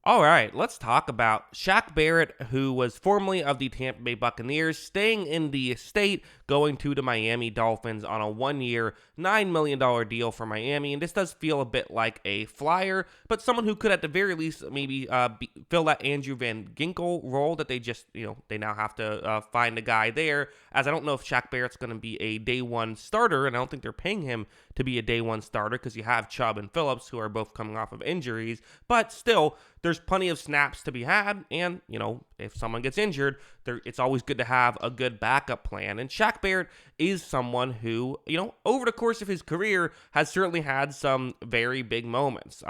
All right, let's talk about Shaq Barrett, who was formerly of the Tampa Bay Buccaneers, staying in the state, going to the Miami Dolphins on a 1-year, $9 million deal for Miami. And this does feel a bit like a flyer, but someone who could, at the very least, maybe fill that Andrew Van Ginkel role that they now have to find a guy there. As I don't know if Shaq Barrett's going to be a day one starter, and I don't think they're paying him to be a day one starter because you have Chubb and Phillips, who are both coming off of injuries, but still, there's plenty of snaps to be had, and, if someone gets injured, it's always good to have a good backup plan. And Shaq Barrett is someone who, over the course of his career has certainly had some very big moments.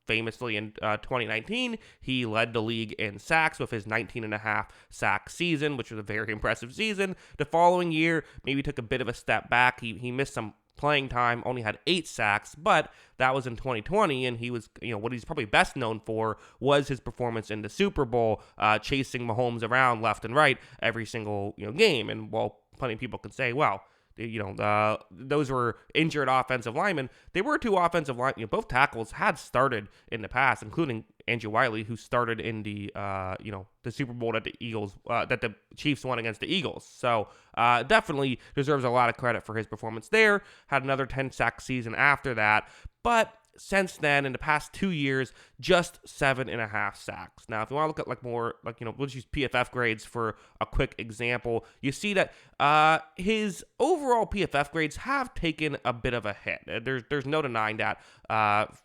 Famously in 2019, he led the league in sacks with his 19.5 sack season, which was a very impressive season. The following year, maybe took a bit of a step back. He missed some playing time, only had 8 sacks, but that was in 2020, and he was, what he's probably best known for was his performance in the Super Bowl, chasing Mahomes around left and right every single, game. And while plenty of people can say, well, those were injured offensive linemen, they were 2 offensive linemen. Both tackles had started in the past, including Andrew Wiley, who started in the Super Bowl that the Chiefs won against the Eagles. So definitely deserves a lot of credit for his performance there. Had another 10-sack season after that, but since then, in the past 2 years, just 7.5 sacks. Now, if you want to look at we'll just use PFF grades for a quick example. You see that his overall PFF grades have taken a bit of a hit. There's no denying that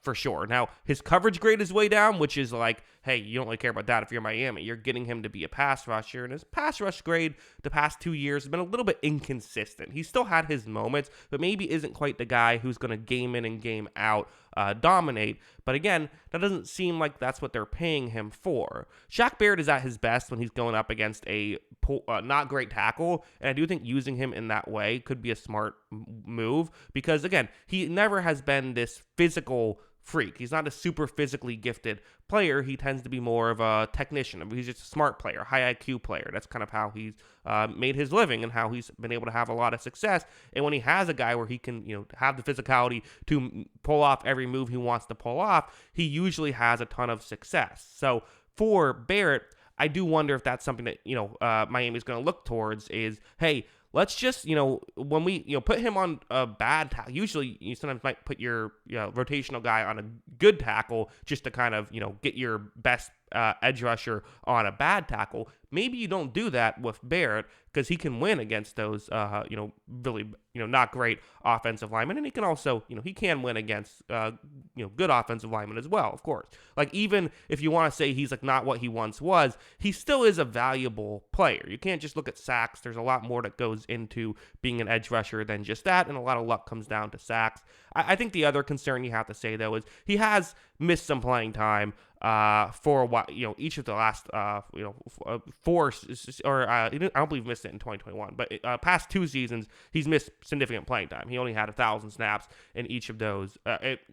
for sure. Now, his coverage grade is way down, which is like, hey, you don't really care about that if you're Miami. You're getting him to be a pass rusher, and his pass rush grade the past 2 years has been a little bit inconsistent. He still had his moments, but maybe isn't quite the guy who's going to game in and game out dominate. But again, that doesn't seem like that's what they're paying him for. Shaq Barrett is at his best when he's going up against a not great tackle, and I do think using him in that way could be a smart move because, again, he never has been this physical freak. He's not a super physically gifted player. He tends to be more of a technician. He's just a smart player, high IQ player. That's kind of how he's made his living and how he's been able to have a lot of success. And when he has a guy where he can, have the physicality to pull off every move he wants to pull off, he usually has a ton of success. So for Barrett, I do wonder if that's something that, Miami's going to look towards is, hey, let's just, when we, put him on a bad tackle, usually you sometimes might put your rotational guy on a good tackle just to kind of, get your best edge rusher on a bad tackle. Maybe you don't do that with Barrett because he can win against those, really, not great offensive linemen. And he can also, he can win against, good offensive linemen as well, of course. Like, even if you want to say he's like not what he once was, he still is a valuable player. You can't just look at sacks. There's a lot more that goes into being an edge rusher than just that. And a lot of luck comes down to sacks. I think the other concern you have to say, though, is he has missed some playing time for a while, each of the last, four, or I don't believe he missed it in 2021, but past 2 seasons, he's missed significant playing time. He only had 1,000 snaps in each of those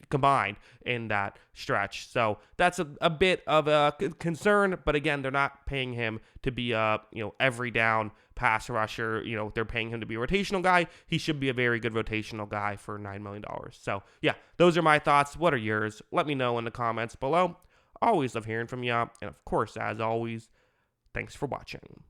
combined in that stretch. So that's a bit of a concern, but again, they're not paying him to be a, every down pass rusher. They're paying him to be a rotational guy. He should be a very good rotational guy for $9 million. So yeah, those are my thoughts. What are yours? Let me know in the comments below. Always love hearing from you. And of course, as always, thanks for watching.